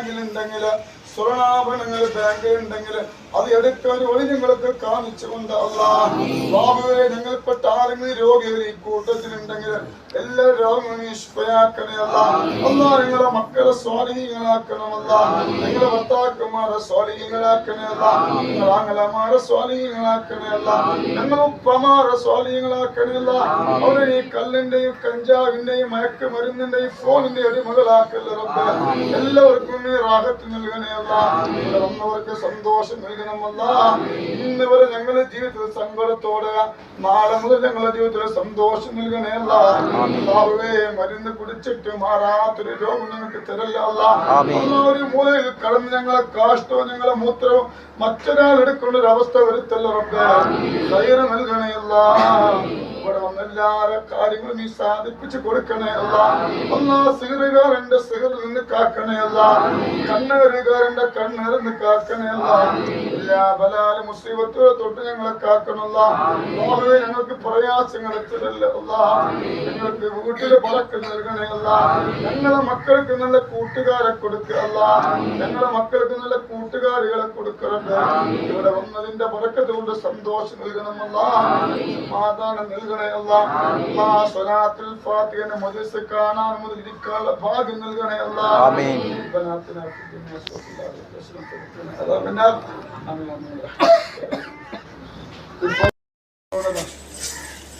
ബാങ്കിലുണ്ടെങ്കിൽ സ്വർണ്ണാഭരണങ്ങൾ ബാങ്കിലുണ്ടെങ്കിൽ അത് എടുക്കാൻ വഴി ഞങ്ങൾക്ക് കാണിച്ചുകൊണ്ട് അല്ലാഹുവേ ഞങ്ങൾപ്പെട്ട ആരെങ്കിലും രോഗികൾ ഈ കൂട്ടത്തിലുണ്ടെങ്കിൽ എല്ലാ രോഗങ്ങളും നിഷ്പയാക്കണേ അല്ലാ നിങ്ങളെ മക്കളെ സ്വാലിഹീങ്ങളാക്കണം അല്ലാ നിങ്ങളെ ഭർത്താക്കന്മാരെ സ്വാലിഹീങ്ങളാക്കണേ അല്ലാ നിങ്ങളെ ആങ്ങളമാരെ സ്വാലിഹീങ്ങളാക്കണേ അല്ലാ ഞങ്ങളെ ഉപ്പമാരെ സ്വാലിഹീങ്ങളാക്കണേ അല്ലാ അവരെ ഈ കല്ലിന്റെയും കഞ്ചാവിന്റെയും മയക്കുമരുന്നിന്റെയും ഫോണിന്റെയും അടിമകളാക്കല്ലേ റബ്ബേ എല്ലാവർക്കും നീ റാഹത്ത് നൽകണേ അല്ലാ ഇവിടെ വന്നവർക്ക് സന്തോഷം നൽകണമല്ല ഇന്ന് വരെ ഞങ്ങളുടെ ജീവിതത്തിൽ സങ്കടത്തോടെ നാളെ മുതൽ ഞങ്ങളുടെ ജീവിതത്തിൽ സന്തോഷം നൽകണേ അല്ലാഹുവേ മരുന്ന് കുടിച്ചിട്ട് മാറാത്തൊരു രോഗം ഞങ്ങൾക്ക് തരല്ല അല്ലാ ഒരു മൂലയിൽ കടന്ന് ഞങ്ങളെ കാഷ്ടവും ഞങ്ങളെ മൂത്രവും മറ്റൊരാൾ എടുക്കേണ്ട ഒരു അവസ്ഥ വരുത്തല്ല റബ്ബേ ഖൈർ നൽകണേ അല്ലാ ഇവിടെ വന്ന എല്ലാവരുടെ കാര്യങ്ങളും നീ സാധിപ്പിച്ചു കൊടുക്കണേ അല്ലാ സിഹറുകാരന്റെ സിഹറിൽ നിന്ന് കാക്കണേ അല്ലാ കണ്ണേറുകാരന്റെ കണ്ണേറിന്ന് കാക്കണേ അല്ലാ എല്ലാ ബലാലും മുസീബത്തുകളെ തൊട്ട് ഞങ്ങളെ കാക്കണമല്ല അല്ലാഹുവേ ഞങ്ങൾക്ക് പ്രയാസങ്ങൾ എത്തരല്ല അല്ലാ ഞങ്ങൾക്ക് വീട്ടില് പറക്ക് നൽകണേ അല്ലാ ഞങ്ങളെ മക്കൾക്ക് നല്ല കൂട്ടുകാരെ കൊടുക്കുക അല്ലാ ഞങ്ങളെ മക്കൾക്ക് നല്ല കൂട്ടുകാരികളെ കൊടുക്കണം ഇവിടെ വന്നതിന്റെ ബറക്കത്ത് കൊണ്ട് സന്തോഷം നൽകണമല്ല സമാധാനം നൽകണേ അല്ലാ സ്വലാത്തുൽ ഫാത്തിഹയുടെ മജ്‌ലിസ് കാണാൻ മുതൽ ഇരിക്കാനുള്ള ഭാഗ്യം നൽകണേ അല്ലാ ആമീൻ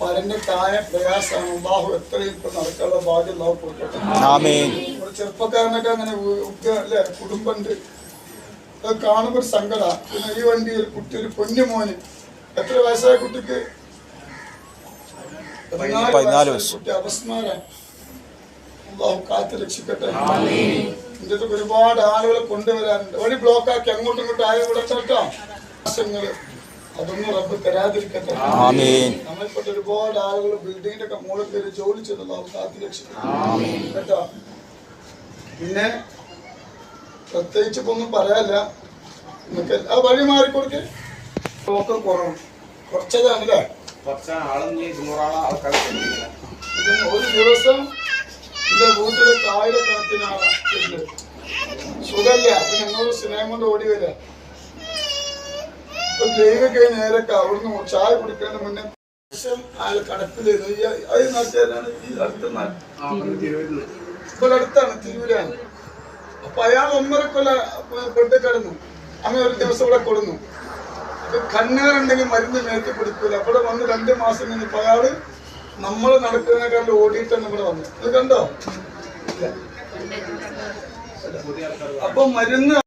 പരന്റെ കായ പ്രയാസമാണ് അല്ലാഹു എത്രയും ഇപ്പൊ നടക്കാനുള്ള ഭാഗ്യം അല്ലാഹു കൊടുക്കട്ടെ ആമീൻ ഒരു ചെറുപ്പക്കാരനൊക്കെ അങ്ങനെ അല്ലേ കുടുംബമുണ്ട് അത് കാണുമ്പോൾ ഒരു സങ്കട പിന്നെ ഈ വണ്ടിയിൽ കുട്ടി ഒരു പൊന്നു മോന് എത്ര വയസ്സായ കുട്ടിക്ക് 14 വയസ്സ് കുട്ടി അപസ്മാരാണ് അല്ലാഹു കാത്ത് രക്ഷിക്കട്ടെ ഇതിന്റെ ഒരുപാട് ആളുകളെ കൊണ്ടുവരാറുണ്ട് വഴി ബ്ലോക്കാക്കി അങ്ങോട്ടും ഇങ്ങോട്ടും ആയ വിടട്ടോ അതൊന്നും റബ്ബ് തരാതിരിക്കട്ടെ നമ്മൾപ്പെട്ട ഒരുപാട് ആളുകൾ ബിൽഡിങ്ങിന്റെ ഒക്കെ മുകളിൽ കയറി ജോലി ചെയ്തല്ലോ കാത്ത് രക്ഷിക്കട്ടെ കേട്ടോ പിന്നെ പ്രത്യേകിച്ച് ഇപ്പൊ ഒന്നും പറയാല്ല നിങ്ങൾക്ക് ആ വഴി മാറിക്കൊടുക്കേ ബ്ലോക്ക് കുറവും കുറച്ചതാണല്ലേ ഒരു ദിവസം എന്റെ വീട്ടിലെ ആയിരക്കണക്കിന് ആളുണ്ട് സുഖല്ല അപ്പൊ ഞങ്ങളൊരു സ്നേഹം കൊണ്ട് ഓടി വരാം ഇപ്പൊ ജയിലൊക്കെ നേരൊക്കെ അവിടുന്ന് ചായ കുടിക്കേണ്ട മുന്നേ അയാൾ കടപ്പിലായിരുന്നു അത് നാട്ടുകാരാണ് ഈ അടുത്ത ഇപ്പോൾ അടുത്താണ് തിരൂരാണ് അപ്പൊ അയാൾ 1.5 കൊല്ലം പെട്ട് കിടന്നു അങ്ങനെ ഒരു ദിവസം ഇവിടെ കൊടുന്നു കണ്ണേറുണ്ടെങ്കിൽ മരുന്ന് മേറ്റി പിടിക്കൂല അവിടെ വന്ന് 2 മാസം കഴിഞ്ഞപ്പോ അയാള് നമ്മൾ നടക്കുന്നതിനെക്കാണ്ട് ഓടിയിട്ടാണ് ഇവിടെ വന്നത് ഇത് കണ്ടോ അപ്പൊ മരുന്ന്